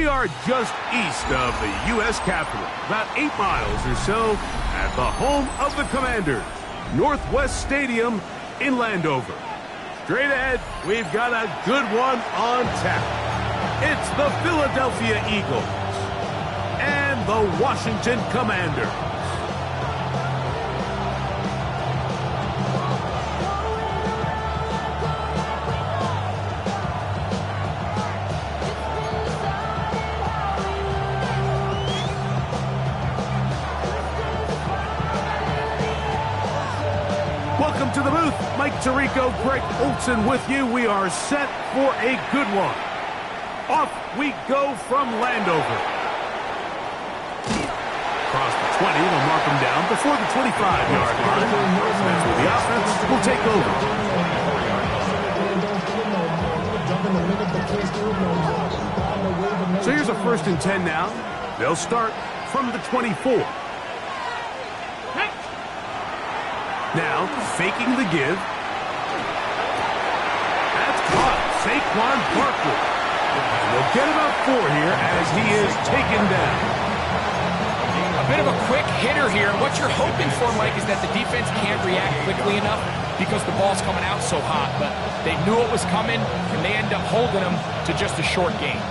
We are just east of the U.S. Capitol, about 8 miles or so, at the home of the Commanders, Northwest Stadium in Landover. Straight ahead, we've got a good one on tap. It's the Philadelphia Eagles and the Washington Commanders. Welcome to the booth. Mike Tirico, Greg Olson with you. We are set for a good one. Off we go from Landover. Across the 20, they'll mark them down before the 25-yard line. That's where the offense will take over. So here's a 1st and 10 now. They'll start from the 24. Now, faking the give. That's caught. Saquon Barkley. And they'll get about 4 here as he is taken down. A bit of a quick hitter here. What you're hoping for, Mike, is that the defense can't react quickly enough because the ball's coming out so hot. But they knew it was coming, and they end up holding them to just a short gain.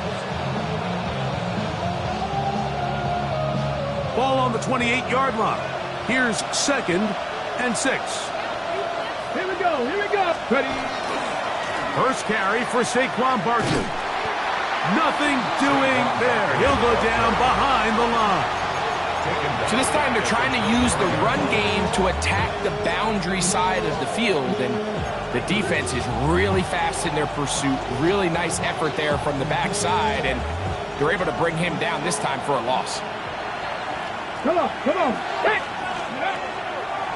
Ball on the 28-yard line. Here's 2nd and 6. Here we go. Ready. First carry for Saquon Barkley. Nothing doing there. He'll go down behind the line. So this time they're trying to use the run game to attack the boundary side of the field, and the defense is really fast in their pursuit. Really nice effort there from the backside, and they're able to bring him down this time for a loss. Come on. Hey.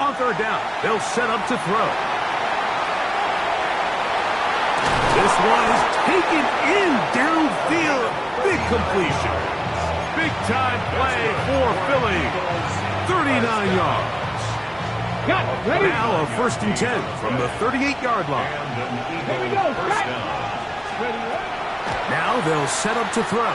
On 3rd down, they'll set up to throw. This one is taken in downfield. Big completion. Big time play for Philly. 39 yards. Got it. Ready? Now a 1st and 10 from the 38-yard line. Here we go. Now they'll set up to throw.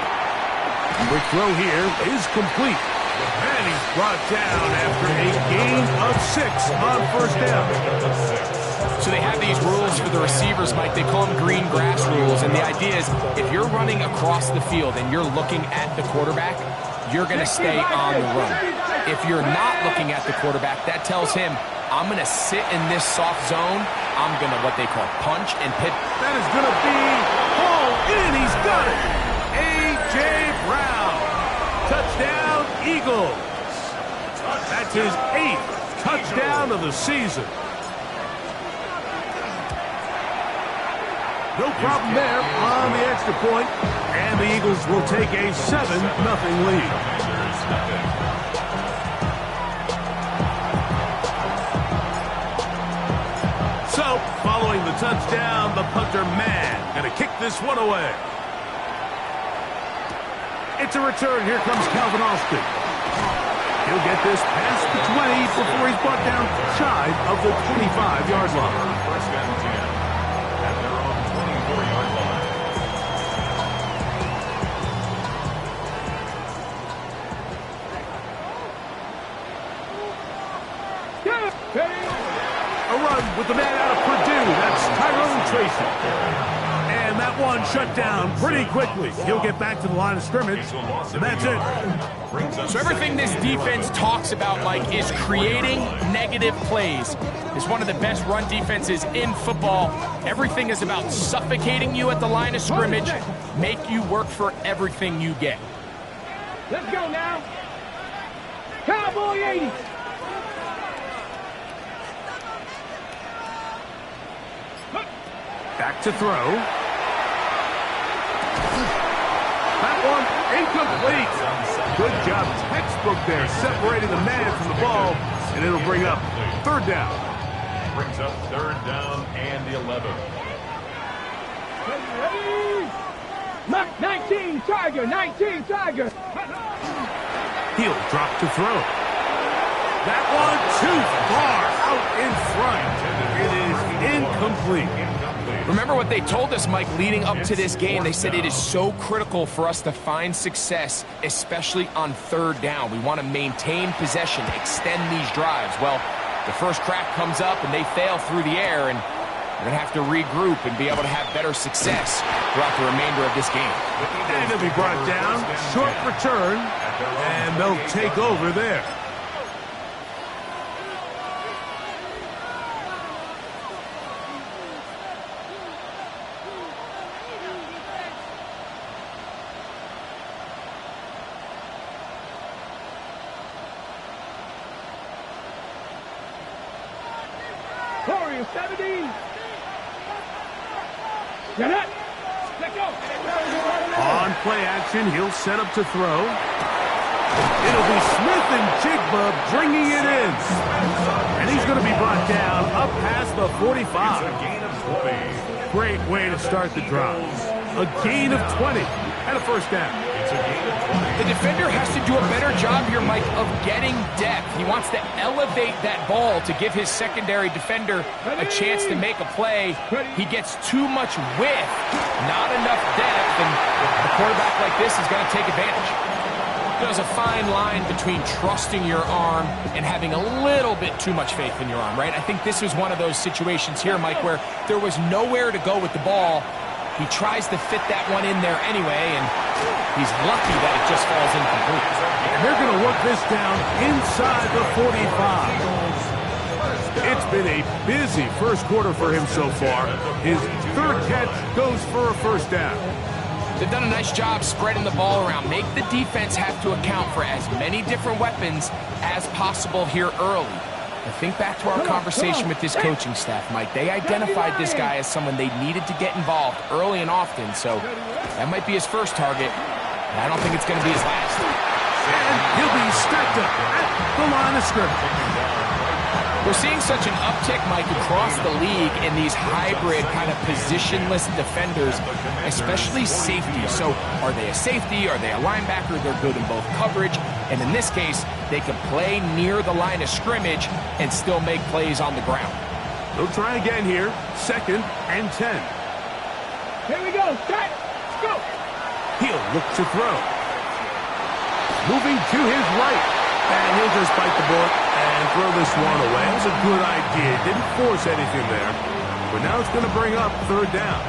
The throw here is complete. And he's brought down after a gain of 6 on 1st down. So they have these rules for the receivers, Mike. They call them green grass rules. And the idea is if you're running across the field and you're looking at the quarterback, you're going to stay on the run. If you're not looking at the quarterback, that tells him, I'm going to sit in this soft zone. I'm going to what they call punch and pit. That is going to be hauled in. He's got it. A.J. Brown. Touchdown, Eagles. That's his 8th touchdown of the season. No problem there on the extra point, and the Eagles will take a 7-0 lead. So, following the touchdown, the punter man going to kick this one away. It's a return. Here comes Calvin Austin. He'll get this past the 20 before he's brought down shy of the 25-yard line. 1st and 10 at their own 24-yard line. A run with the man out of Purdue. That's Tyrone Tracy. And that one shut down pretty quickly. He'll get back to the line of scrimmage, and that's it. So everything this defense talks about, Mike, is creating negative plays. It's one of the best run defenses in football. Everything is about suffocating you at the line of scrimmage, make you work for everything you get. Let's go now. Cowboy 80. Back to throw. That one incomplete. Good job, textbook there, separating the man from the ball, and it'll bring up 3rd down. Brings up 3rd down and the 11. Ready? 19, Tiger, 19, Tiger. He'll drop to throw. That one too far out in front. It is incomplete. Remember what they told us, Mike, leading up to this game. They said it is so critical for us to find success, especially on third down. We want to maintain possession, extend these drives. Well, the first crack comes up and they fail through the air, and we're going to have to regroup and be able to have better success throughout the remainder of this game. And he'll be brought down, short return, and they'll take over there. Warriors 70. Get it. Let go. On play action, he'll set up to throw. It'll be Smith and Jigba bringing it in. And he's going to be brought down up past the 45. Gain of 20. Great way to start the drive. A gain of 20 and a first down. It's a gain of 20. The defender has to do a better job here, Mike, of getting depth. He wants to elevate that ball to give his secondary defender a chance to make a play. He gets too much width, not enough depth, and a quarterback like this is going to take advantage. There's a fine line between trusting your arm and having a little bit too much faith in your arm, right? I think this is one of those situations here, Mike, where there was nowhere to go with the ball. He tries to fit that one in there anyway, and he's lucky that it just falls incomplete. And they're going to work this down inside the 45. It's been a busy first quarter for him so far. His third catch goes for a first down. They've done a nice job spreading the ball around. Make the defense have to account for as many different weapons as possible here early. But think back to our conversation with this coaching staff, Mike. They identified this guy as someone they needed to get involved early and often, so that might be his first target. And I don't think it's going to be his last. And he'll be stacked up at the line of scrimmage. We're seeing such an uptick, Mike, across the league in these hybrid kind of positionless defenders, especially safety. So are they a safety? Are they a linebacker? They're good in both coverage. And in this case, they can play near the line of scrimmage and still make plays on the ground. They'll try again here. 2nd and 10. Here we go. Set. Go. He'll look to throw. Moving to his right. And he'll just bite the bullet and throw this one away. It was a good idea. Didn't force anything there. But now it's going to bring up third down.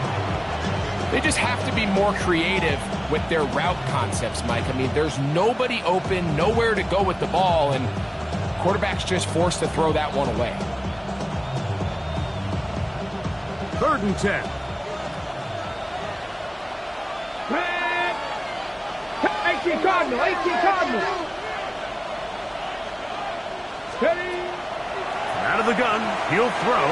They just have to be more creative with their route concepts, Mike. I mean, there's nobody open, nowhere to go with the ball, and quarterback's just forced to throw that one away. 3rd and 10. 18 Cardinal. 18 Cardinal. Ready. Out of the gun, he'll throw.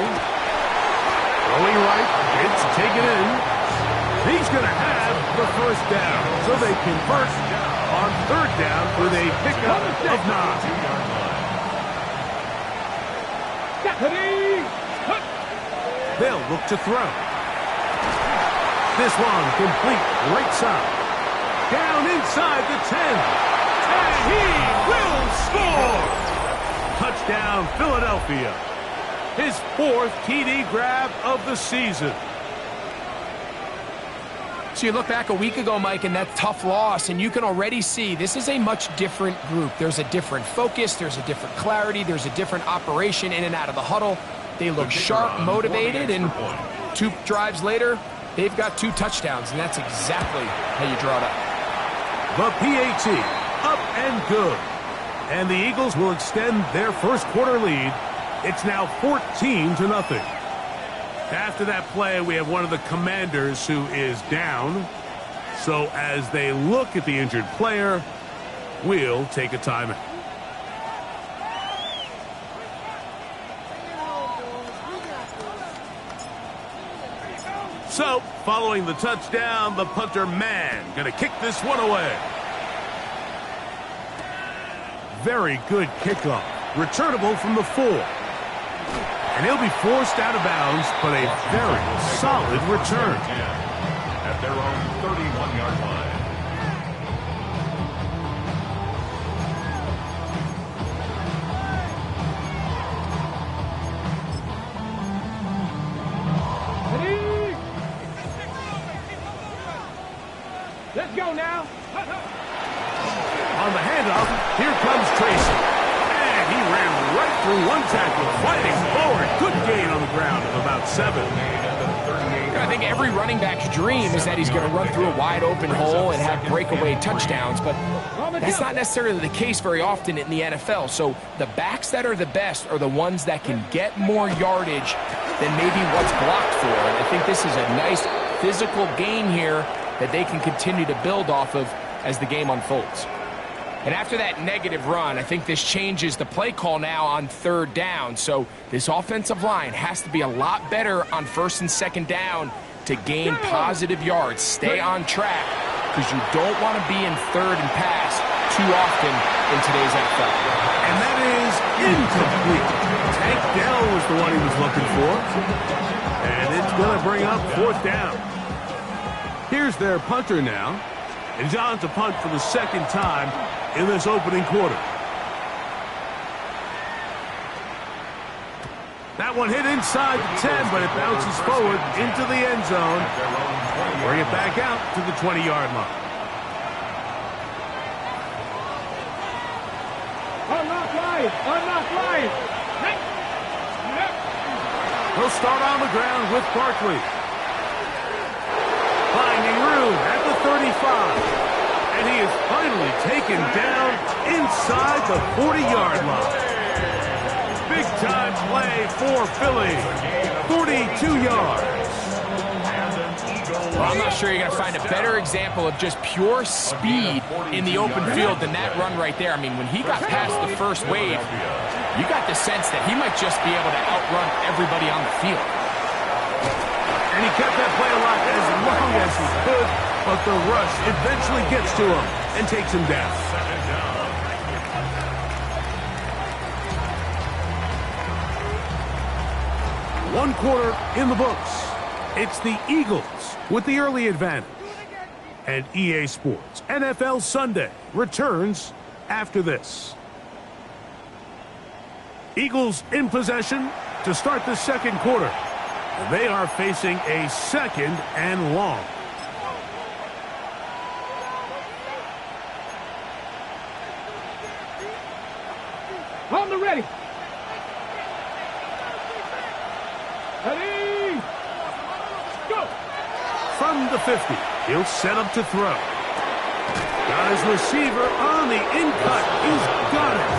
Throwing right, it's taken in. He's going to have the first down. So they convert on 3rd down with a pickup of 9. They'll look to throw. This one complete right side. Down inside the 10. And he will score! Touchdown, Philadelphia. His 4th TD grab of the season. So you look back a week ago, Mike, and that tough loss, and you can already see this is a much different group. There's a different focus, there's a different clarity, there's a different operation in and out of the huddle. They look sharp, motivated, and 2 drives later, they've got 2 touchdowns, and that's exactly how you draw it up. The PAT, up and good. And the Eagles will extend their first quarter lead. It's now 14-0. After that play, we have one of the Commanders who is down. So as they look at the injured player, we'll take a timeout. So, following the touchdown, the punter man going to kick this one away. Very good kickoff. Returnable from the 4. And he'll be forced out of bounds, but a very solid return. At their own 31-yard line. Ready. go now. On the handoff, here comes Tracy. And he ran right through one tackle, fighting forward. Good gain on the ground of about 7. I think every running back's dream is that he's going to run through a wide open hole and have breakaway touchdowns, but that's not necessarily the case very often in the NFL. So the backs that are the best are the ones that can get more yardage than maybe what's blocked for. And I think this is a nice physical gain here that they can continue to build off of as the game unfolds. And after that negative run, I think this changes the play call now on 3rd down. So this offensive line has to be a lot better on 1st and 2nd down to gain positive yards. Stay on track because you don't want to be in 3rd and pass too often in today's NFL. And that is incomplete. Tank Dell was the one he was looking for. And it's going to bring up 4th down. Here's their punter now. And John to punt for the 2nd time in this opening quarter. That one hit inside the 10, but it bounces forward into the end zone. Bring it back out to the 20-yard line. Unlock line. Unlock line. He'll start on the ground with Barkley. Finding room at the 35. And he is finally taken down inside the 40-yard line. Big-time play for Philly. 42 yards. Well, I'm not sure you're going to find a better example of just pure speed in the open field than that run right there. I mean, when he got past the first wave, you got the sense that he might just be able to outrun everybody on the field. And he kept that play alive as long as he could, but the rush eventually gets to him and takes him down. One quarter in the books. It's the Eagles with the early advantage. And EA Sports NFL Sunday returns after this. Eagles in possession to start the 2nd quarter. And they are facing a 2nd and long. On the ready. Ready. Go. From the 50, he'll set up to throw. Got his receiver on the in-cut. He's got it.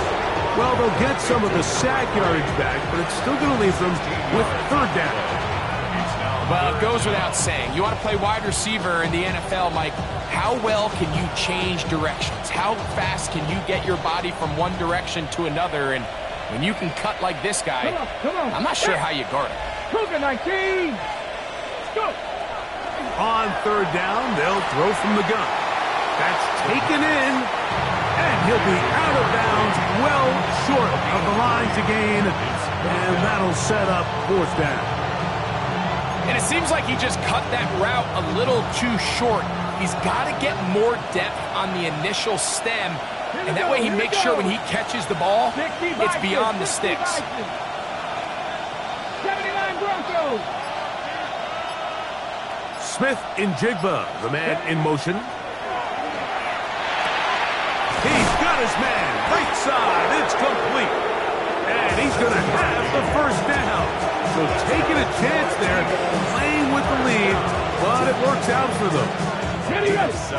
Well, they'll get some of the sack yardage back, but it's still going to leave them with 3rd down. Well, it goes without saying. You want to play wide receiver in the NFL, Mike. How well can you change directions? How fast can you get your body from one direction to another? And when you can cut like this guy, come on. I'm not sure how you guard it. Cougar 19. Go. On 3rd down, they'll throw from the gun. That's taken in, and he'll be out of bounds, well short of the line to gain, and that'll set up 4th down. And it seems like he just cut that route a little too short. He's got to get more depth on the initial stem, and that way he makes sure when he catches the ball, it's beyond the sticks. 79 Broncos. Smith in Jigba, the man in motion. He's got his man, right side, it's complete. And he's going to have the 1st down. So taking a chance there, playing with the lead, but it works out for them. 7.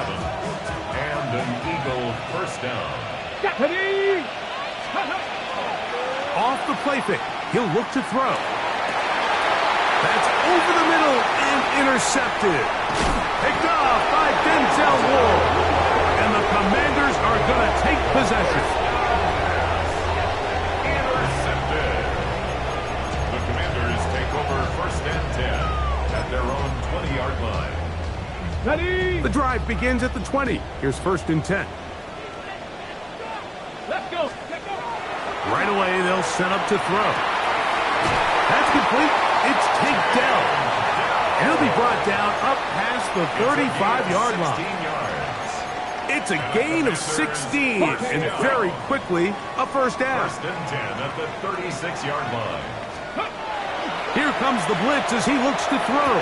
And an Eagle 1st down. Off the play fake, he'll look to throw. That's over the middle and intercepted. Picked off by Denzel Ward. And the Commanders are going to take possession. Intercepted. The Commanders take over 1st and 10 at their own 20-yard line. Ready. The drive begins at the 20. Here's 1st and 10. Let's go. Let's go. Right away, they'll set up to throw. That's complete. It's Tank Dell. And he'll be brought down up past the 35-yard line. It's a gain of 16, and very quickly, a 1st down. 1st and 10 at the 36-yard line. Here comes the blitz as he looks to throw.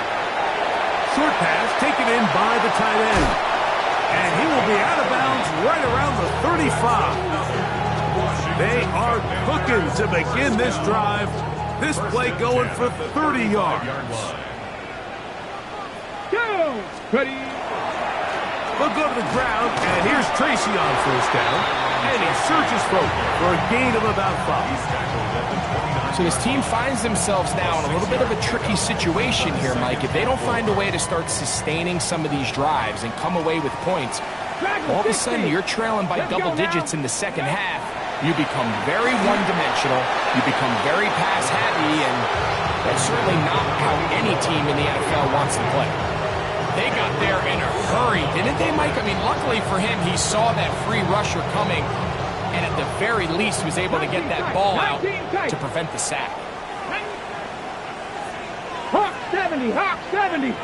Short pass taken in by the tight end. And he will be out of bounds right around the 35. They are cooking to begin this drive. This play going for 30 yards. Go! Ready? They'll go to the ground, and here's Tracy on first down. And he searches for a gain of about 5. So this team finds themselves now in a little bit of a tricky situation here, Mike. If they don't find a way to start sustaining some of these drives and come away with points, all of a sudden you're trailing by double digits in the second half. You become very one-dimensional. You become very pass-heavy, and that's certainly not how any team in the NFL wants to play. They got there in a hurry, didn't they, Mike? I mean, luckily for him, he saw that free rusher coming, and at the very least was able to get that ball out to prevent the sack. Hawk 70, Hawk 70.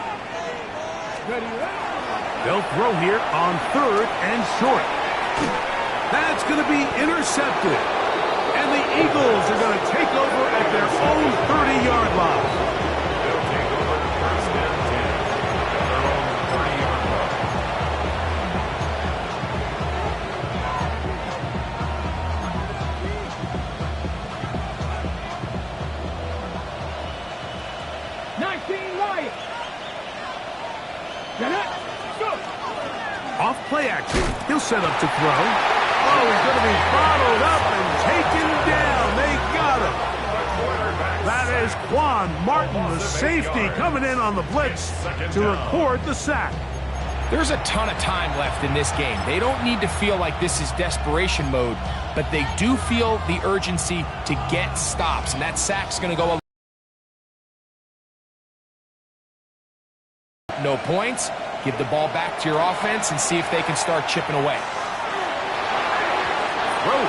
Ready? They'll throw here on 3rd and short. That's going to be intercepted. And the Eagles are going to take over at their own 30-yard line. They'll take over first and 10 at their own 30-yard line. Lions. Get it. Go. Off play action. He'll set up to throw. Oh, he's going to be bottled up and taken down. They got him. That is Quan Martin, the safety, coming in on the blitz to record the sack. There's a ton of time left in this game. They don't need to feel like this is desperation mode, but they do feel the urgency to get stops, and that sack's going to go a no points. Give the ball back to your offense and see if they can start chipping away.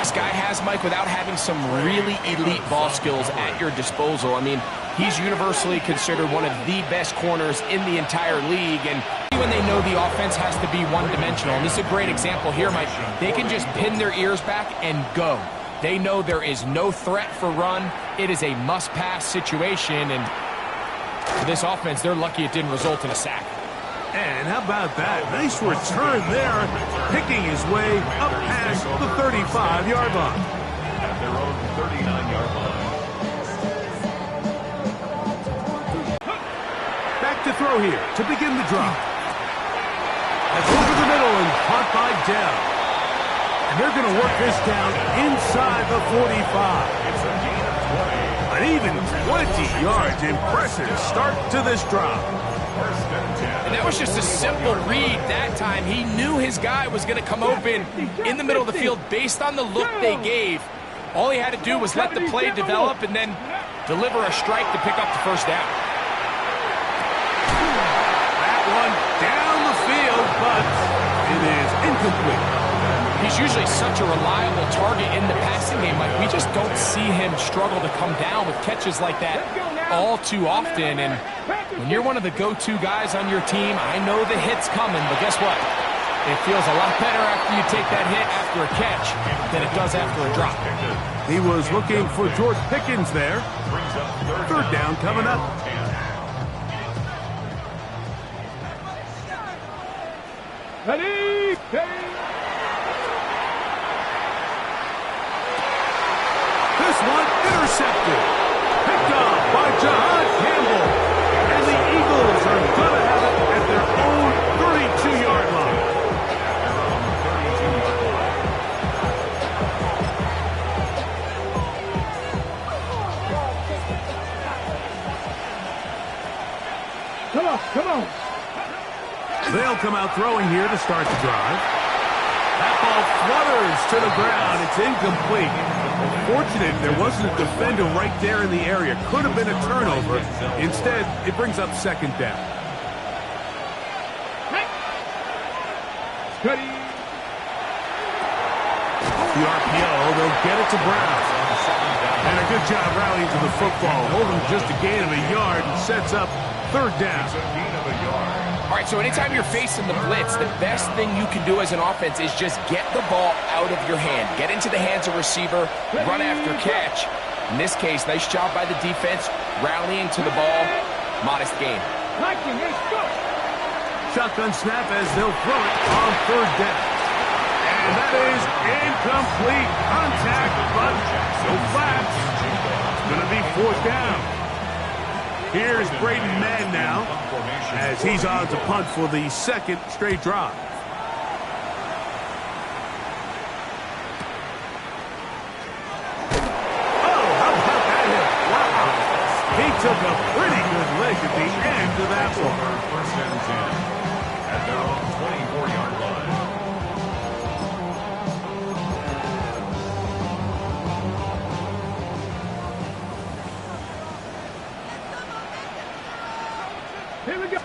This guy has, Mike, without having some really elite ball skills at your disposal. I mean, he's universally considered one of the best corners in the entire league, and when they know the offense has to be one-dimensional, and this is a great example here, Mike, they can just pin their ears back and go. They know there is no threat for run. It is a must-pass situation, and for this offense, they're lucky it didn't result in a sack. And how about that? Nice return there, picking his way up past the 35-yard line. At their own 39-yard line. Back to throw here to begin the drive. That's over the middle and caught by Dell. And they're going to work this down inside the 45. It's a gain of 20. An even 20 yards. Impressive start to this drive. First and 10. And that was just a simple read that time. He knew his guy was going to come open in the middle of the field based on the look they gave. All he had to do was let the play develop and then deliver a strike to pick up the first down. That one down the field, but it is incomplete. He's usually such a reliable target in the passing game. Like, we just don't see him struggle to come down with catches like that all too often. And when you're one of the go-to guys on your team, I know the hit's coming, but guess what? It feels a lot better after you take that hit after a catch than it does after a drop. He was looking for George Pickens there. Third down coming up. Ready. This one intercepted. Picked up by Jahan Campbell. And the Eagles are going to have it at their own 32-yard line. Come on, come on. They'll come out throwing here to start the drive. That ball flutters to the ground. It's incomplete. Fortunate there wasn't a defender right there in the area. Could have been a turnover. Instead, it brings up second down. Ready. The RPO, they'll get it to Brown. And a good job rallying to the football. Holding just a gain of a yard and sets up third down. All right, so anytime you're facing the blitz, the best thing you can do as an offense is just get the ball out of your hand. Get into the hands of receiver, run after catch. In this case, nice job by the defense, rallying to the ball. Modest gain. Shotgun snap as they'll throw it on third down. And that is incomplete. Contact, but no flags. It's going to be fourth down. Here's Braden Mann now as he's on to punt for the second straight drive. Oh, how about that hit? Wow. He took a pretty good leg at the end of that one. First and 10 at their own 24-yard line. Here we go.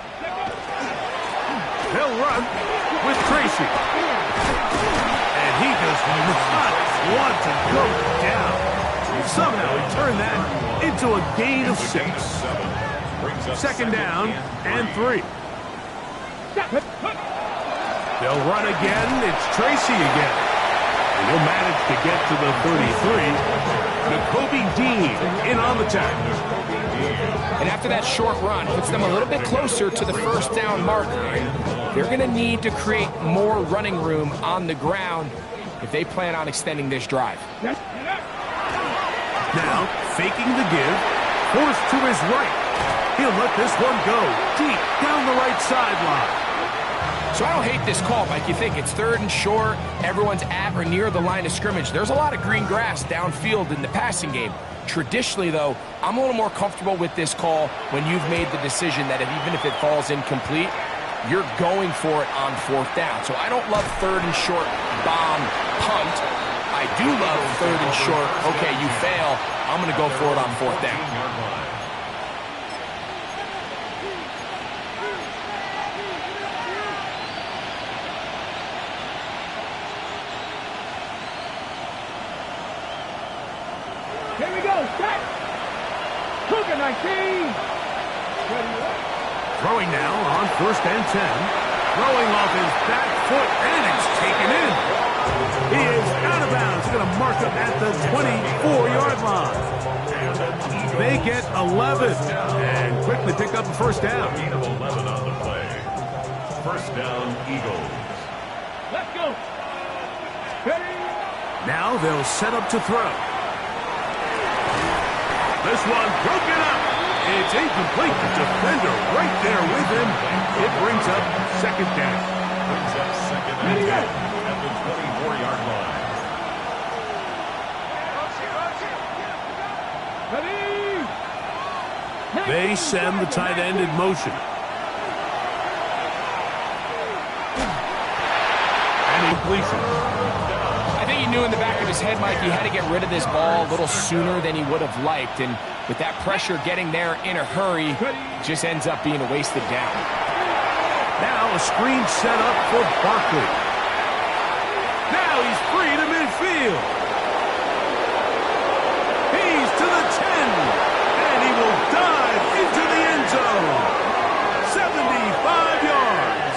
They'll run with Tracy. And he does not want to go down. Somehow he turned that into a gain of 6. Second down and 3. They'll run again. It's Tracy again. And he'll manage to get to the 33. Jacoby Dean in on the tackle. And after that short run, puts them a little bit closer to the first down marker. They're going to need to create more running room on the ground if they plan on extending this drive. Now, faking the give, forced to his right. He'll let this one go deep down the right sideline. So I don't hate this call, Mike. You think it's third and short, everyone's at or near the line of scrimmage. There's a lot of green grass downfield in the passing game. Traditionally, though, I'm a little more comfortable with this call when you've made the decision that even if it falls incomplete, you're going for it on fourth down. So I don't love third and short bomb punt. I do love third and short, okay, you fail, I'm going to go for it on fourth down. Here we go. Set. Cougar 19. Throwing now on first and 10. Throwing off his back foot, and it's taken in. He is out of bounds. He's going to mark him at the 24-yard line. They get 11 and quickly pick up the first down. 11 on the play. First down, Eagles. Let's go. Ready. Now they'll set up to throw. This one broken up. It's incomplete. The defender right there with him. It brings up second down. Brings up second and 10 at the 24-yard line. Ready. They send the tight end in motion. And completion. I think he knew in the back of his head, Mike, he had to get rid of this ball a little sooner than he would have liked. And with that pressure getting there in a hurry, just ends up being a wasted down. Now a screen set up for Barkley. Now he's free to midfield. He's to the 10. And he will dive into the end zone. 75 yards.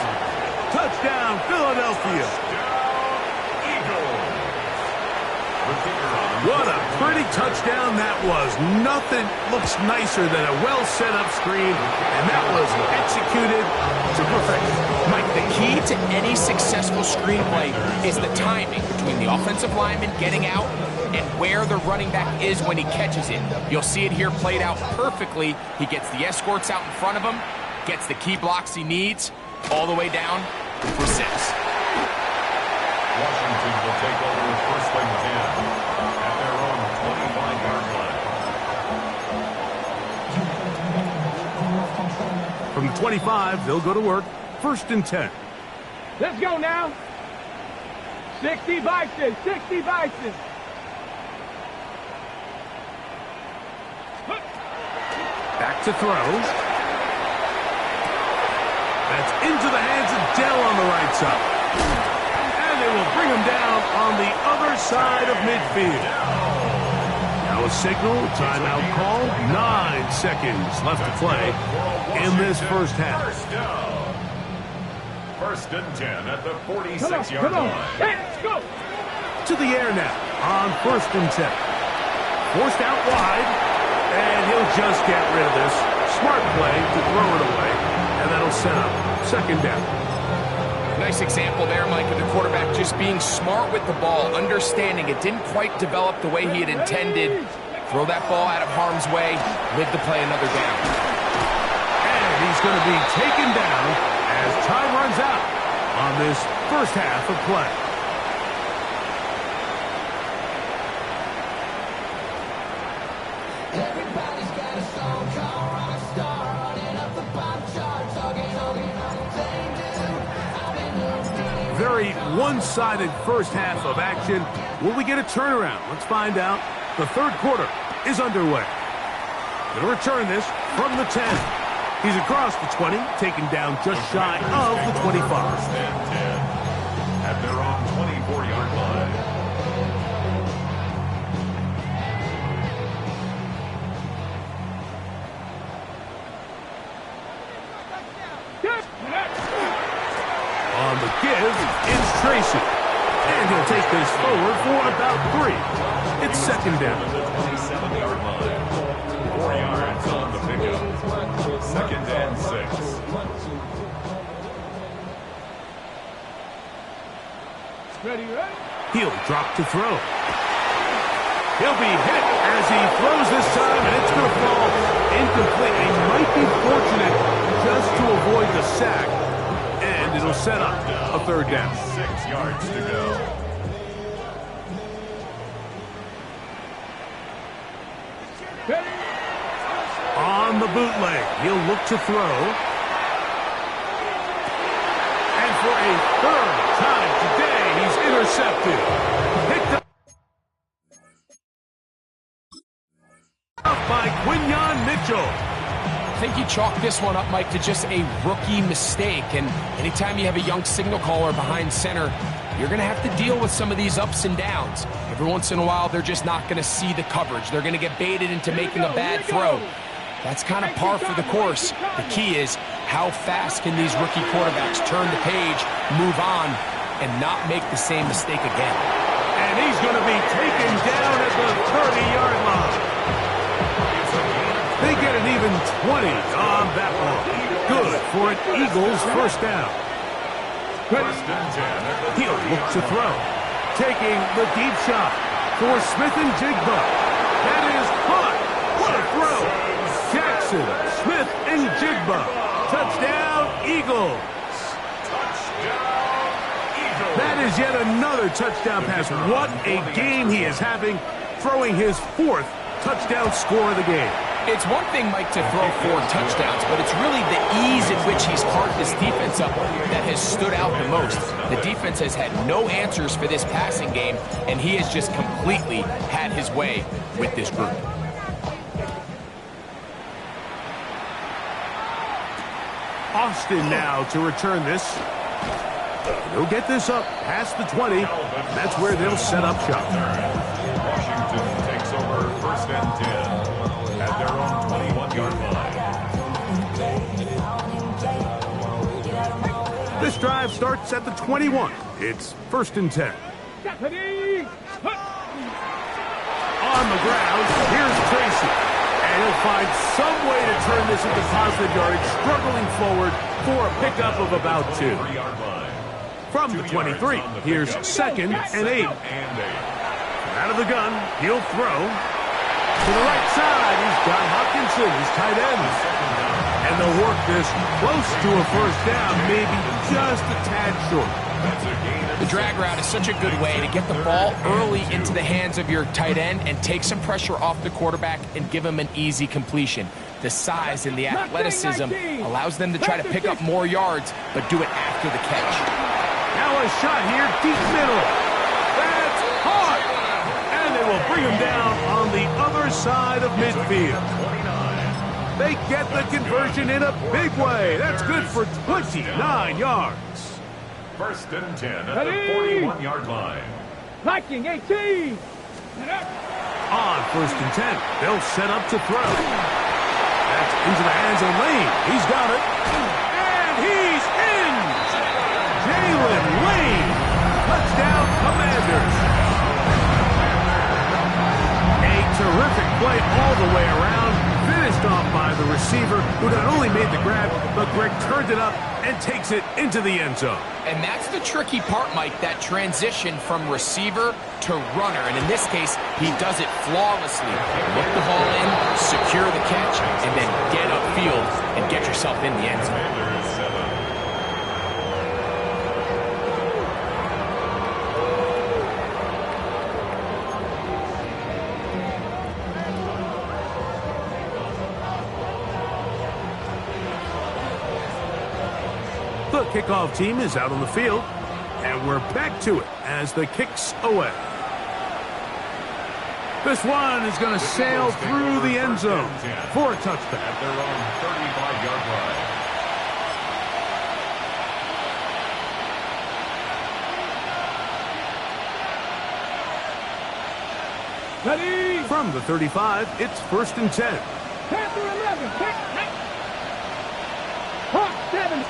Touchdown, Philadelphia. What a pretty touchdown that was. Nothing looks nicer than a well-set-up screen, and that was executed to perfection. Mike, the key to any successful screenplay is the timing between the offensive lineman getting out and where the running back is when he catches it. You'll see it here played out perfectly. He gets the escorts out in front of him, gets the key blocks he needs, all the way down for 6. Washington will take over first and 10 at their own 25-yard line. From 25, they'll go to work. First and 10. Let's go now. 60 Bison. 60 Bison. Back to throw. That's into the hands of Dell on the right side. And they will bring him down on the other side of midfield. Now a signal, timeout call. 9 seconds left to play in this first half. First and 10 at the 46-yard line. Let's go. To the air now on first and 10. Forced out wide, and he'll just get rid of this. Smart play to throw it away, and that'll set up second down. Nice example there, Mike, of the quarterback just being smart with the ball, understanding it didn't quite develop the way he had intended. Throw that ball out of harm's way, live to play another down. And he's going to be taken down as time runs out on this first half of play. Everybody's got a song called Rock Star, running up the pop charts, very one-sided first half of action. Will we get a turnaround? Let's find out. The third quarter is underway. Going to return this from the 10. He's across the 20, taken down just shy of the 25. At their own 24-yard line. On the give is Tracy. And he'll take this forward for about 3. It's second down. The 27-yard line. 4 yards on the pickup. Second and 6. Ready? He'll drop to throw. He'll be hit as he throws this time, and it's going to fall incomplete. He might be fortunate just to avoid the sack, and it'll set up a third down. 6 yards to go. On the bootleg, he'll look to throw. And for a third time today, he's intercepted. Picked up by Quinyon Mitchell. I think you chalk this one up, Mike, to just a rookie mistake. And anytime you have a young signal caller behind center, you're going to have to deal with some of these ups and downs. Every once in a while, they're just not going to see the coverage. They're going to get baited into making a bad throw. That's kind of par for the course. The key is how fast can these rookie quarterbacks turn the page, move on, and not make the same mistake again. And he's going to be taken down at the 30-yard line. They get an even 20 on that one. Good for an Eagles first down. First and 10. He'll look to throw. Taking the deep shot for Smith and Jigba. That is caught. What a throw. Jackson, Smith, and Jigba. Touchdown, Eagles. That is yet another touchdown pass. What a game he is having, throwing his 4th touchdown score of the game. It's one thing, Mike, to throw 4 touchdowns, but it's really the ease in which he's carved this defense up that has stood out the most. The defense has had no answers for this passing game, and he has just completely had his way with this group. Austin now to return this. He'll get this up past the 20. That's where they'll set up shop. Washington takes over first and 10 at their own 21-yard line. This drive starts at the 21. It's first and 10. On the ground, here's Tracy. And he'll find some way to turn this into positive yardage, struggling forward for a pickup of about 2. From the 23, here's second and 8. Out of the gun, he'll throw. To the right side, he's got Hopkinson, his tight end. And they'll work this close to a first down, maybe just a tad short. The drag route is such a good way to get the ball early into the hands of your tight end and take some pressure off the quarterback and give him an easy completion. The size and the athleticism allows them to try to pick up more yards, but do it after the catch. Now a shot here, deep middle. That's caught! And they will bring him down on the other side of midfield. They get the conversion in a big way. That's good for 29 yards. First and 10 at the 41-yard line. Viking 18. On first and 10, they'll set up to throw. That's into the hands of Lane. He's got it. And he's in! Jalen Lane. Touchdown, Commanders. A terrific play all the way around. Finished off by the receiver, who not only made the grab, but Greg turned it up and takes it into the end zone. And that's the tricky part, Mike, that transition from receiver to runner. And in this case, he does it flawlessly. Look the ball in, secure the catch, and then get upfield and get yourself in the end zone. The kickoff team is out on the field, and we're back to it as the kick's away. This one is going to sail through the end zone for a touchdown. At their own 35-yard line. Ready. From the 35, it's 1st and 10. Panther 11. Kick. Hawk 7.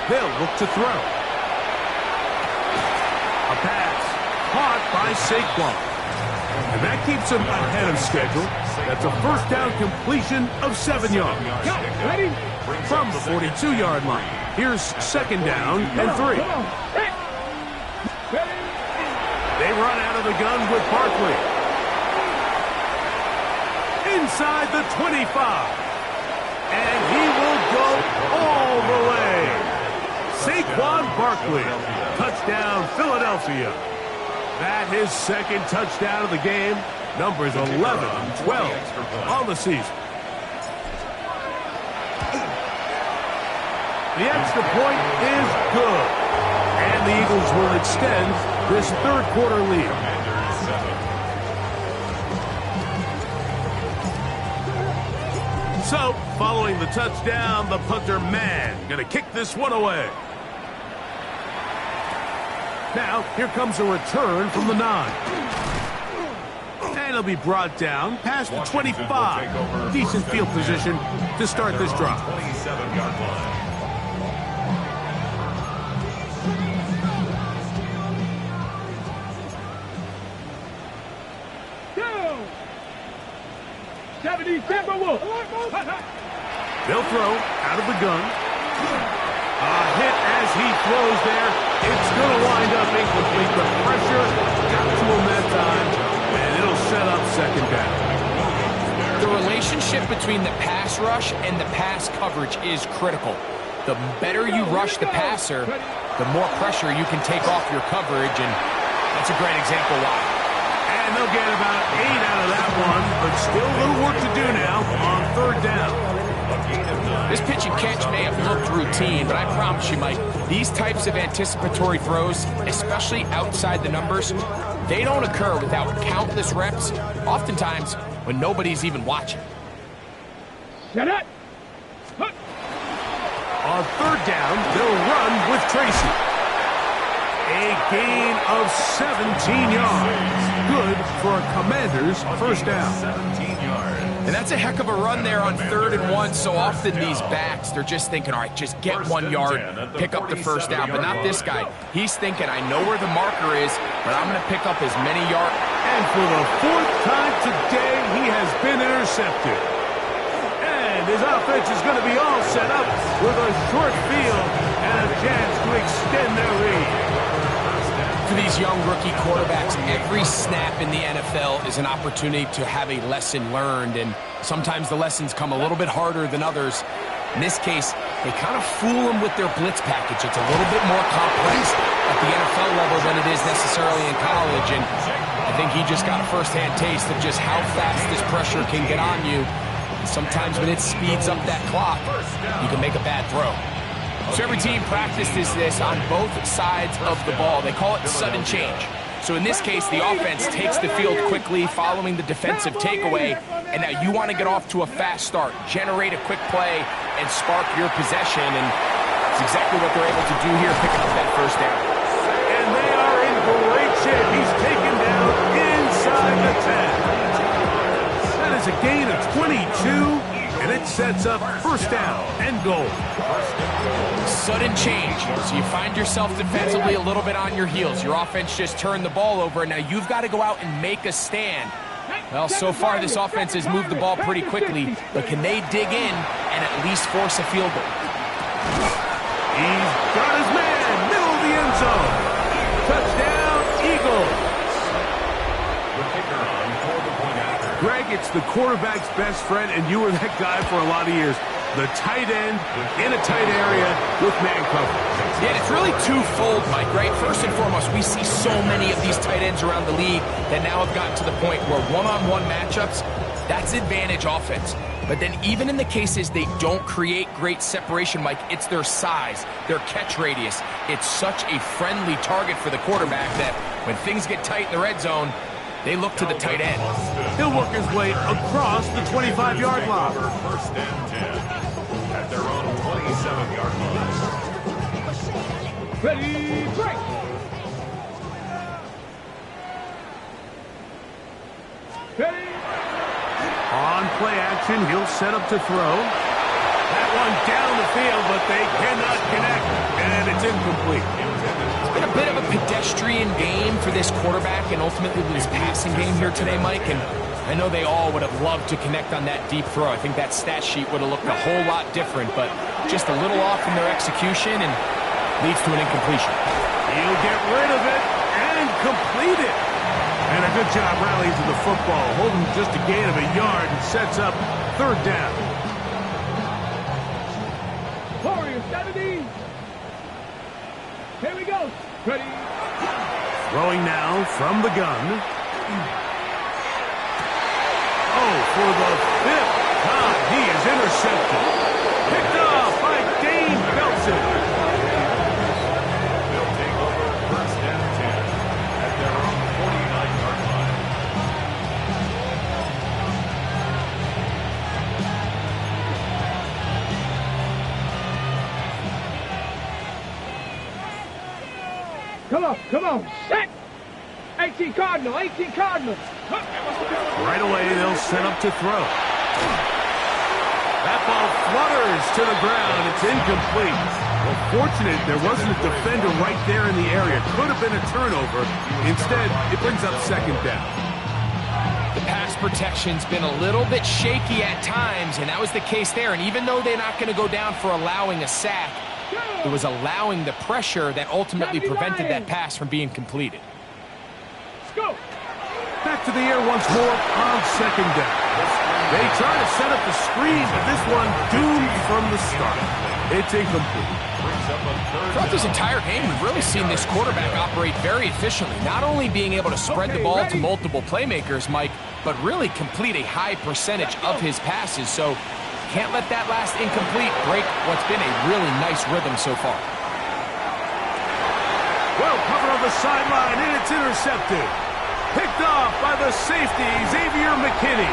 They'll look to throw. A pass caught by Saquon. And that keeps him ahead of schedule. That's a first down completion of 7 yards. Got it. Ready. From the 42-yard line, here's 2nd down and 3. Come on. Hey. Ready. They run out of the gun with Barkley. Inside the 25. And he will go all the way. Saquon Barkley. Touchdown, Philadelphia. That his 2nd touchdown of the game. Numbers 11 and 12 on the season. The extra point is good. And the Eagles will extend this 3rd quarter lead. So, following the touchdown, the punter man going to kick this one away. Now, here comes a return from the 9. And it'll be brought down past the 25. Decent field position to start this drive. 27-yard line. Go. 70 Timberwolves. They'll throw out of the gun. A hit as he throws there. It's going to wind up incomplete. The pressure got to him that time, and it'll set up 2nd down. The relationship between the pass rush and the pass coverage is critical. The better you rush the passer, the more pressure you can take off your coverage, and that's a great example why. And they'll get about 8 out of that one, but still a little work to do now on 3rd down. This pitch and catch may have looked routine, but I promise you, Mike, these types of anticipatory throws, especially outside the numbers, they don't occur without countless reps, oftentimes when nobody's even watching. Shut up. On 3rd down, they'll run with Tracy. A gain of 17 yards. Good for a Commander's 1st down. 17 yards. And that's a heck of a run there on 3rd and 1. So often these backs, they're just thinking, all right, just get 1 yard, pick up the 1st down. But not this guy. He's thinking, I know where the marker is, but I'm going to pick up as many yards. And for the 4th time today, he has been intercepted. And his offense is going to be all set up with a short field and a chance to extend their lead. For these young rookie quarterbacks, every snap in the NFL is an opportunity to have a lesson learned, and sometimes the lessons come a little bit harder than others. In this case, they kind of fool them with their blitz package. It's a little bit more complex at the NFL level than it is necessarily in college, and I think he just got a first-hand taste of just how fast this pressure can get on you. Sometimes when it speeds up that clock, you can make a bad throw. So every team practices this on both sides of the ball. They call it sudden change. So in this case, the offense takes the field quickly following the defensive takeaway, and now you want to get off to a fast start, generate a quick play, and spark your possession, and that's exactly what they're able to do here, picking up that 1st down. And they are in great shape. He's taken down inside the 10. That is a gain of 22. And it sets up 1st down and goal. Sudden change. So you find yourself defensively a little bit on your heels. Your offense just turned the ball over, and now you've got to go out and make a stand. Well, so far this offense has moved the ball pretty quickly, but can they dig in and at least force a field goal? He's got his man, middle of the end zone. Touchdown, Eagles. The kicker on for the point after. Greg, it's the quarterback's best friend, and you were that guy for a lot of years. The tight end in a tight area with man coverage. Yeah, it's really twofold, Mike, right? First and foremost, we see so many of these tight ends around the league that now have gotten to the point where one-on-one matchups, that's advantage offense. But then even in the cases they don't create great separation, Mike, it's their size, their catch radius. It's such a friendly target for the quarterback that when things get tight in the red zone, they look to the tight end. He'll work his way across the 25-yard line. First and 10 at their own 27-yard line. Ready, break. Ready. On play action, he'll set up to throw. That one down the field, but they cannot connect, and it's incomplete. It's been a bit of a pedestrian game for this quarterback and ultimately this passing game here today, Mike, and I know they all would have loved to connect on that deep throw. I think that stat sheet would have looked a whole lot different, but just a little off in their execution and leads to an incompletion. He'll get rid of it and complete it. And a good job rallying to the football, holding just a gain of a yard and sets up third down. Warrior 70. Here we go. Ready. Throwing now from the gun. Oh, for the fifth time, he is intercepted. Picked off by Dane Belson. They'll take over first and 10 at their own 49-yard line. Come on. Set. 18 Cardinal. Right away, they'll set up to throw. That ball flutters to the ground. It's incomplete. Well, fortunate there wasn't a defender right there in the area. Could have been a turnover. Instead, it brings up second down. The pass protection's been a little bit shaky at times, and that was the case there. And even though they're not going to go down for allowing a sack, it was allowing the pressure that ultimately prevented that pass from being completed. Let's go. Back to the air once more on second down. They try to set up the screen, but this one doomed from the start. It's incomplete. Throughout this entire game, we've really seen this quarterback operate very efficiently, not only being able to spread the ball to multiple playmakers, Mike, but really complete a high percentage of his passes. So can't let that last incomplete break what's been a really nice rhythm so far. Well covered on the sideline, and it's intercepted. Picked off by the safety, Xavier McKinney.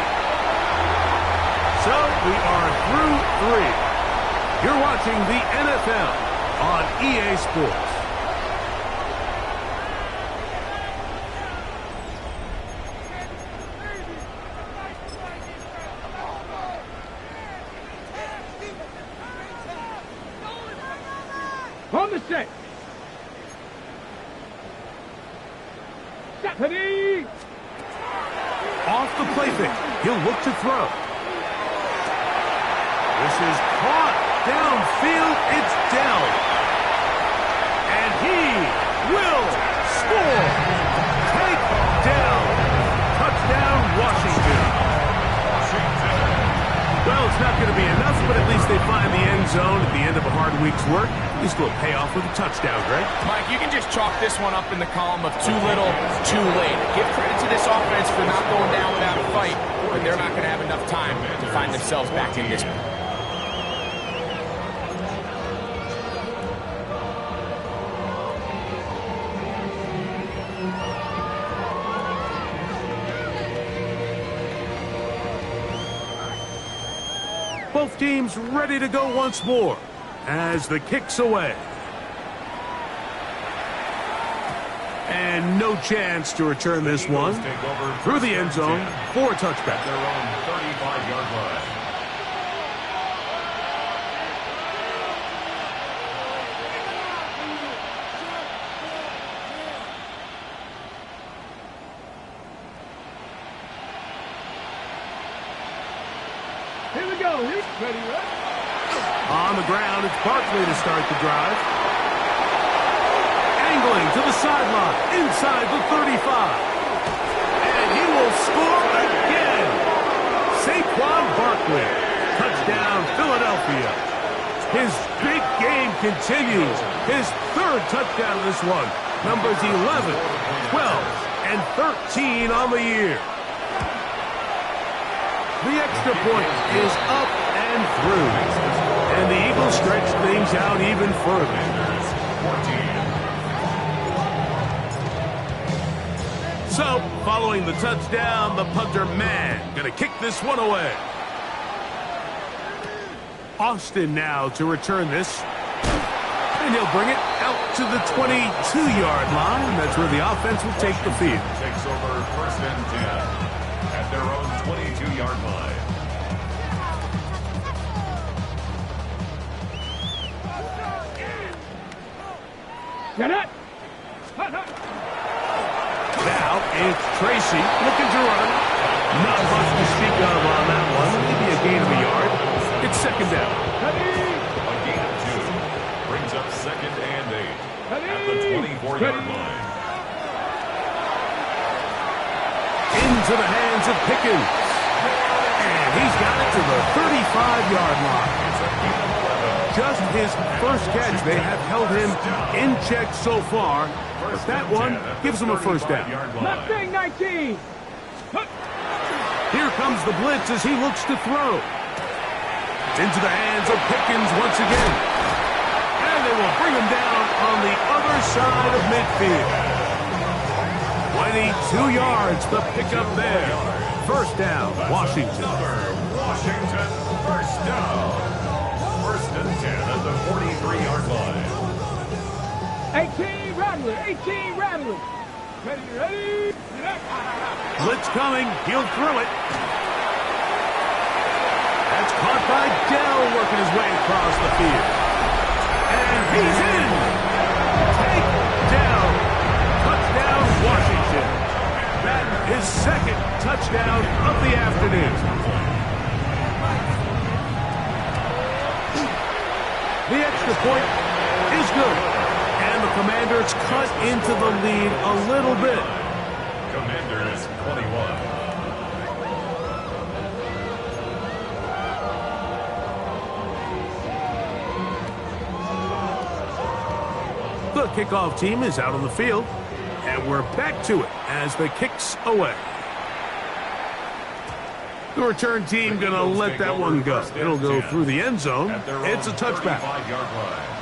So we are through three. You're watching the NFL on EA Sports. On the set. Ready. Off the play fake, he'll look to throw. This is caught downfield, it's down. And he will score. Takedown. Touchdown, Washington. Well, it's not going to be enough, but at least they find the end zone at the end of a hard week's work. At least will pay off with a touchdown, Greg. Mike, you can just chalk this one up in the column of too little, too late. Give credit to this offense for not going down without a fight, but they're not going to have enough time to find themselves back in this one. Both teams ready to go once more as the kick's away. And no chance to return this one through the end zone for a touchback. Their own 35-yard line. go. Ready, right? On the ground, it's Barkley to start the drive. Angling to the sideline, inside the 35. And he will score again. Saquon Barkley. Touchdown, Philadelphia. His big game continues. His third touchdown of this one. Numbers 11, 12, and 13 on the year. The extra point is up and through. And the Eagles stretch things out even further. 14. So, following the touchdown, the punter man going to kick this one away. Austin now to return this. And he'll bring it out to the 22-yard line. That's where the offense will take the field. Takes over first and 10 at their own 22-yard line. Get it. Now it's Tracy looking to run. Not much to speak of on that one. Maybe a gain of a yard. It's second down. Ready. A gain of 2 brings up second and 8 at the 24-yard line. Into the hands of Pickens. And he's got it to the 35-yard line. Just his first catch. They have held him in check so far. But that one gives him a first down. Left thing 19. Here comes the blitz as he looks to throw. Into the hands of Pickens once again. And they will bring him down on the other side of midfield. 22 yards, the pickup there. First down, Washington. Washington, first down. First and 10 at the 43-yard line. 18 Rattler. 18 Rattler. Ready. Blitz coming. He'll throw it. That's caught by Dell working his way across the field. And he's in. Take Dell. Touchdown, Washington. That is second touchdown of the afternoon. The extra point is good. And the Commanders cut into the lead a little bit. Commanders 21. The kickoff team is out on the field, and we're back to it as the kick's away. The return team going to let that one go. It'll go through the end zone. It's a touchback. 35-yard line.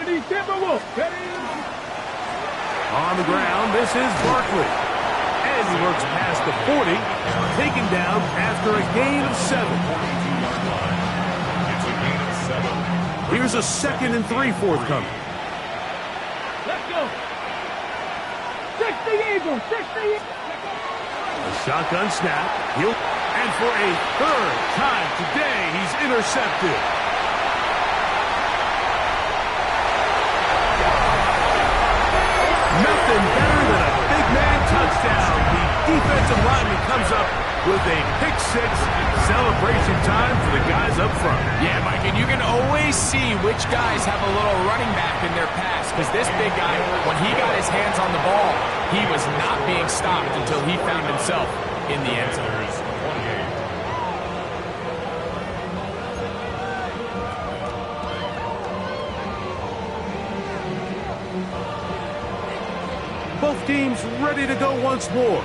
Timberwolf. Ready. On the ground, this is Barkley. And he works past the 40, taken down after a gain of 7. It's a gain of 7. Here's a 2nd and 3 forthcoming. Let's go. 60 Eagles. 60 Eagles. A shotgun snap. And for a third time today, he's intercepted. Nothing better than a big man touchdown. The defensive lineman comes up with a pick-6. Celebration time for the guys up front. Yeah, Mike, and you can always see which guys have a little running back in their pass, because this big guy, when he got his hands on the ball, he was not being stopped until he found himself in the end zone. Both teams ready to go once more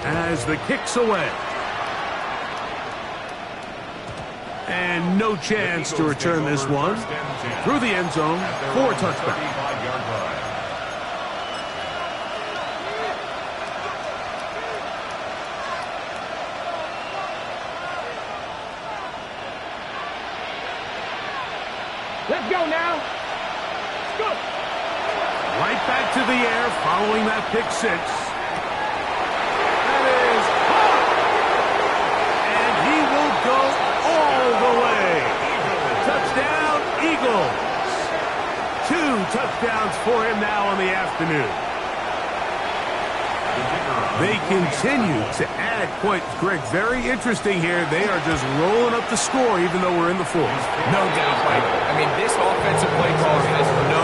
as the kick's away. And no chance to return this one. Through the end zone for a touchback. Let's go now. Let's go. Right back to the air following that pick-6. That is caught. And he will go all the way. Touchdown, Eagles. 2 touchdowns for him now on the afternoon. They continue to add points, Greg. Very interesting here. They are just rolling up the score even though we're in the fourth. No doubt, Mike. I mean, this offensive play caller has no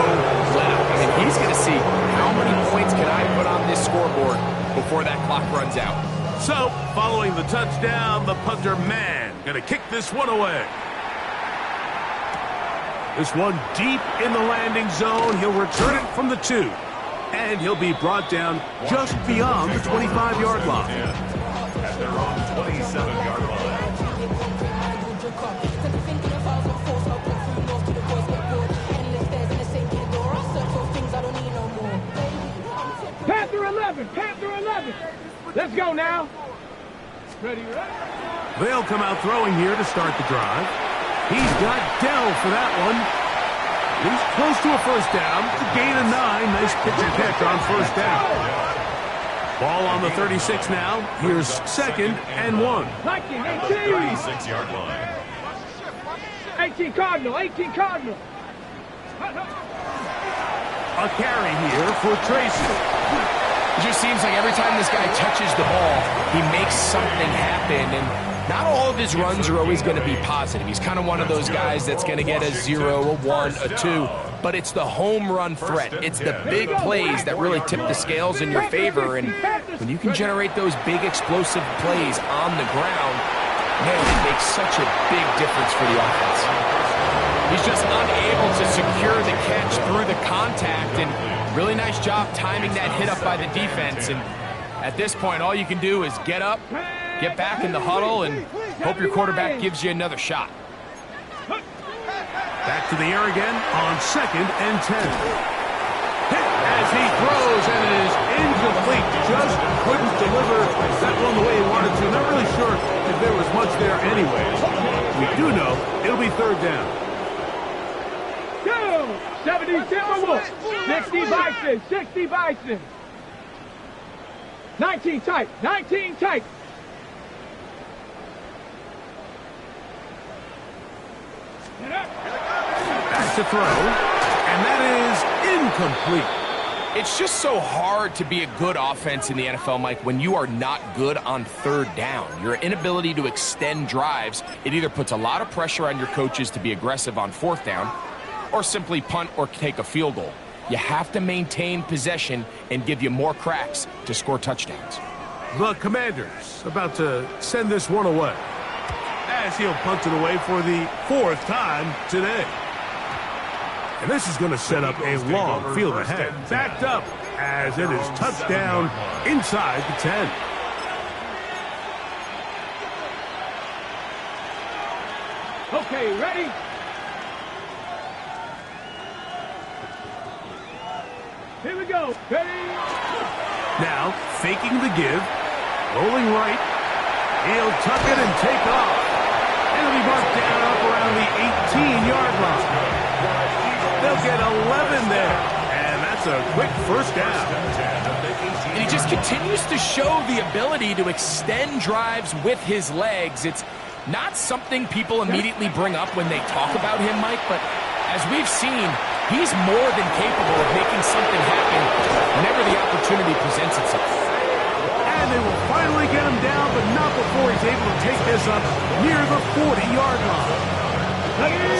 let-up. I mean, he's going to see how many points can I put on this scoreboard before that clock runs out. So, following the touchdown, the punter man going to kick this one away. This one deep in the landing zone. He'll return it from the 2. And he'll be brought down just beyond the 25-yard line. At their own 27-yard line. Panther 11, Panther 11. Let's go now. Ready, ready. They'll come out throwing here to start the drive. He's got Dell for that one. He's close to a first down. It's a gain of 9. Nice pitch and catch on first down. Ball on the 36 now. Here's 2nd and 1. 36-yard line. 18 Cardinal, 18 Cardinal. A carry here for Tracy. It just seems like every time this guy touches the ball, he makes something happen. And not all of his runs are always going to be positive. He's kind of one of those guys that's going to get a 0, a 1, a 2. But it's the home run threat. It's the big plays that really tip the scales in your favor. And when you can generate those big explosive plays on the ground, man, it makes such a big difference for the offense. He's just unable to secure the catch through the contact. And really nice job timing that hit up by the defense. And at this point, all you can do is get up, get back in the huddle, and hope your quarterback gives you another shot. Back to the air again on 2nd and 10. Hit as he throws, and it is incomplete. Just couldn't deliver that one the way he wanted to. Not really sure if there was much there anyways. We do know it'll be 3rd down. Go! 70 Timberwolves. 60 Bison, 60 Bison. 19 tight, 19 tight. Back to throw, and that is incomplete. It's just so hard to be a good offense in the NFL, Mike, when you are not good on 3rd down. Your inability to extend drives, it either puts a lot of pressure on your coaches to be aggressive on 4th down or simply punt or take a field goal. You have to maintain possession and give you more cracks to score touchdowns. The Commanders about to send this one away, as he'll punt it away for the 4th time today. And this is going to set up a long field ahead. Backed up as it is touchdown inside the 10. Okay, ready? Here we go. Ready? Now, faking the give, rolling right. He'll tuck it and take off. It'll be marked down up around the 18-yard line. They'll get 11 there, and that's a quick first down. And he just continues to show the ability to extend drives with his legs. It's not something people immediately bring up when they talk about him, Mike, but as we've seen, he's more than capable of making something happen whenever the opportunity presents itself. And they will finally get him down, but not before he's able to take this up near the 40-yard line.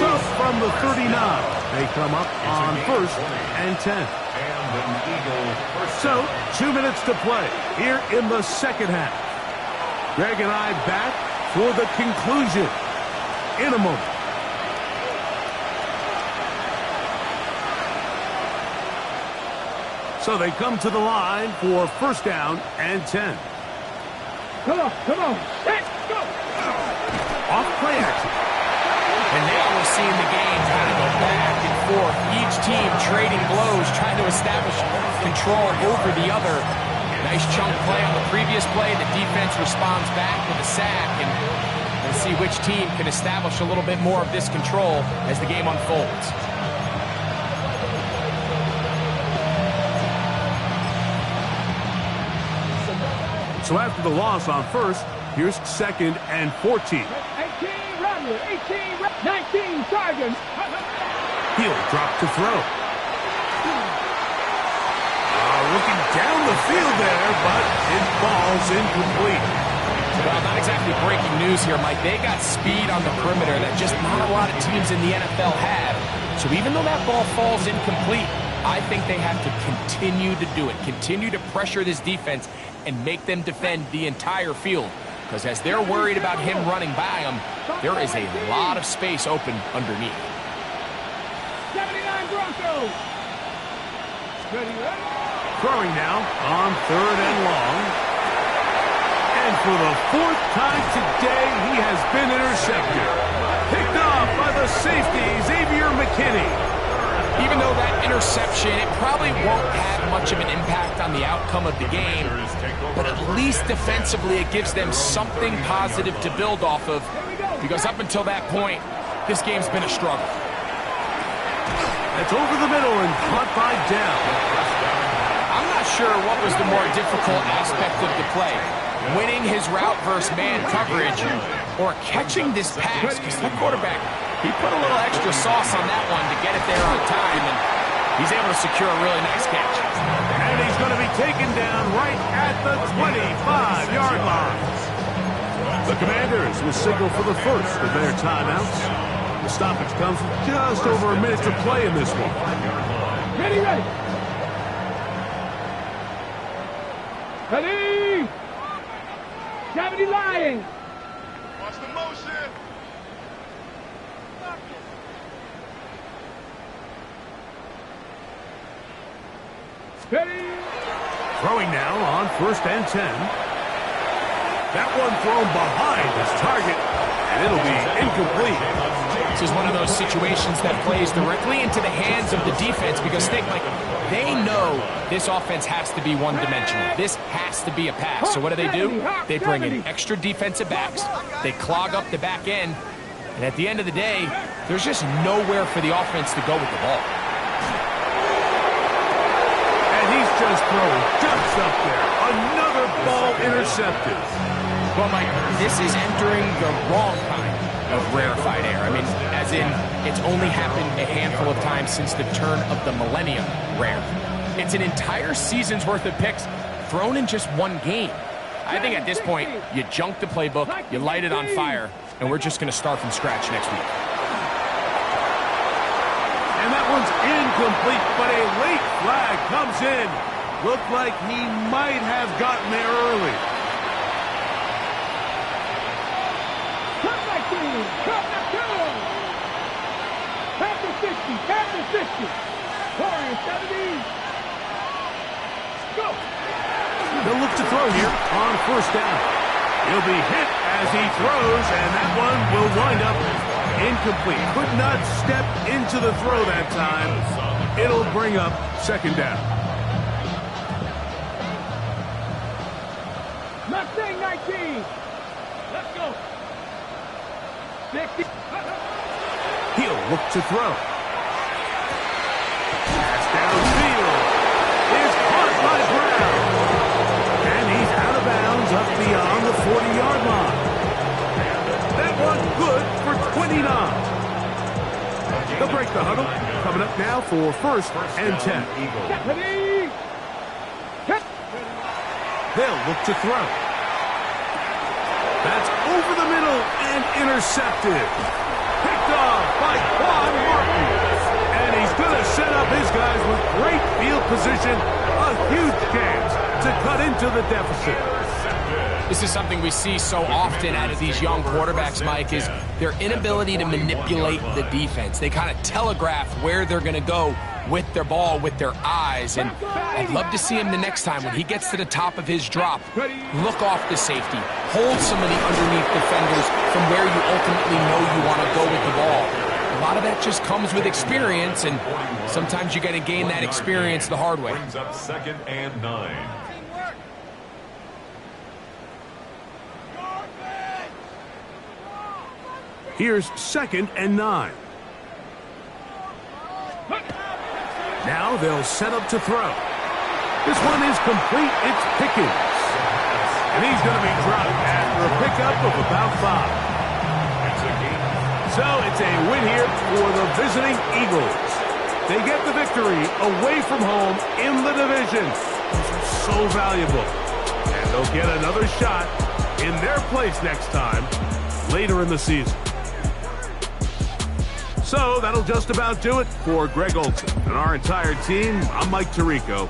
So from the 39, they come up on 1st and 10. So 2 minutes to play here in the 2nd half. Greg and I back for the conclusion in a moment. So they come to the line for 1st down and 10. Come on, come on. Let's go. Off play action. And now we're seeing the game kind of go back and forth. Each team trading blows, trying to establish control over the other. Nice chunk play on the previous play. The defense responds back with a sack. And let's see which team can establish a little bit more of this control as the game unfolds. So after the loss on 1st, here's 2nd and 14. 18 Rattler, 19 Chargers. He'll drop to throw. Looking down the field there, but it falls incomplete. Well, not exactly breaking news here, Mike. They got speed on the perimeter that just not a lot of teams in the NFL have. So even though that ball falls incomplete, I think they have to continue to do it. Continue to pressure this defense and make them defend the entire field. Because as they're worried about him running by them, there is a lot of space open underneath. 79 Broncos. Ready, ready. Throwing now on 3rd and long. And for the 4th time today, he has been intercepted. Picked off by the safety, Xavier McKinney. Even though that interception, it probably won't have much of an impact on the outcome of the game, but at least defensively it gives them something positive to build off of, because up until that point, this game's been a struggle. That's over the middle and caught by Dell. I'm not sure what was the more difficult aspect of the play, winning his route versus man coverage or catching this pass, because the quarterback, he put a little extra sauce on that one to get it there on time, and he's able to secure a really nice catch. And he's going to be taken down right at the 25-yard line. The Commanders will signal for the first of their timeouts. The stoppage comes with just over a minute to play in this one. Ready, ready. Ready. 70 Lions. Watch the motion. Ready. Throwing now on 1st and 10. That one thrown behind his target, and it'll be incomplete. This is one of those situations that plays directly into the hands of the defense, because think, like, they know this offense has to be one-dimensional. This has to be a pass. So what do? They bring in extra defensive backs. They clog up the back end. And at the end of the day, there's just nowhere for the offense to go with the ball. And he's just throwing ducks up there. Another ball intercepted. Well, Mike, this is entering the wrong kind of rarefied air. I mean, as in, it's only happened a handful of times since the turn of the millennium rare. It's an entire season's worth of picks thrown in just one game. I think at this point, you junk the playbook, you light it on fire, and we're just going to start from scratch next week. And that one's incomplete, but a late flag comes in. Looked like he might have gotten there early. Cut back two. Cut back two. Past the 60. Past the 60. Warriors 70. Go. They'll look to throw here on 1st down. He'll be hit as he throws, and that one will wind up incomplete. Could not step into the throw that time. It'll bring up 2nd down. Mustang 19. Let's go. 60. He'll look to throw. Pass downfield is caught by Brown. And he's out of bounds up beyond the 40-yard line. That one good for 29. They'll break the huddle. Coming up now for 1st and 10. Ready. Cut. They'll look to throw. That's over the middle and intercepted. Picked off by Quan Martin. And he's going to set up his guys with great field position. A huge chance to cut into the deficit. This is something we see so often out of these young quarterbacks, Mike, is their inability to manipulate the defense. They kind of telegraph where they're going to go with their ball, with their eyes. And I'd love to see him the next time when he gets to the top of his drop. Look off the safety. Hold some of the underneath defenders from where you ultimately know you want to go with the ball. A lot of that just comes with experience, and sometimes you got to gain that experience the hard way. Brings up 2nd and 9. Here's 2nd and 9. Now they'll set up to throw. This one is complete. It's Pickens. And he's going to be dropped after a pickup of about 5. So it's a win here for the visiting Eagles. They get the victory. victory away from home in the division. Those are so valuable. And they'll get another shot in their place next time later in the season. So that'll just about do it for Greg Olson and our entire team. I'm Mike Tirico.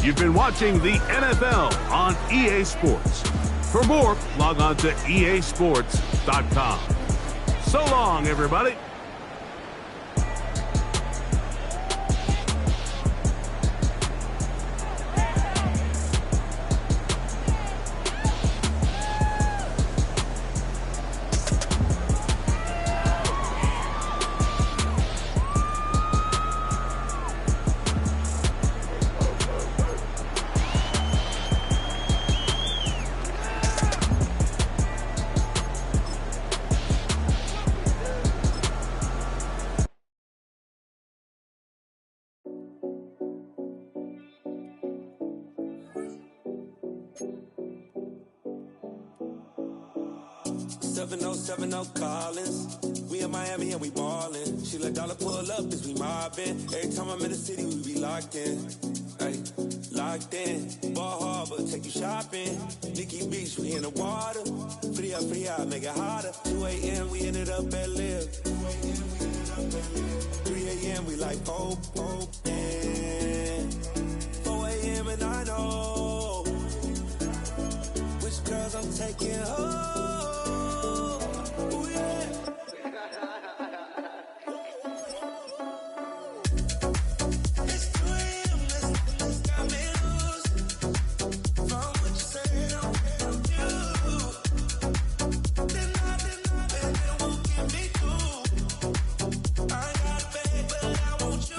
You've been watching the NFL on EA Sports. For more, log on to easports.com. So long, everybody. Collins. We in Miami and we ballin'. She let dollar pull up as we mobbin'. Every time I'm in the city, we be locked in. Ay, locked in. Ball Harbor, take you shopping. Nikki Beach, we in the water. Free up, make it hotter. 2 a.m. we ended up at Live. 3 a.m. we like Pope. 4 a.m. and I know which girls I'm taking home.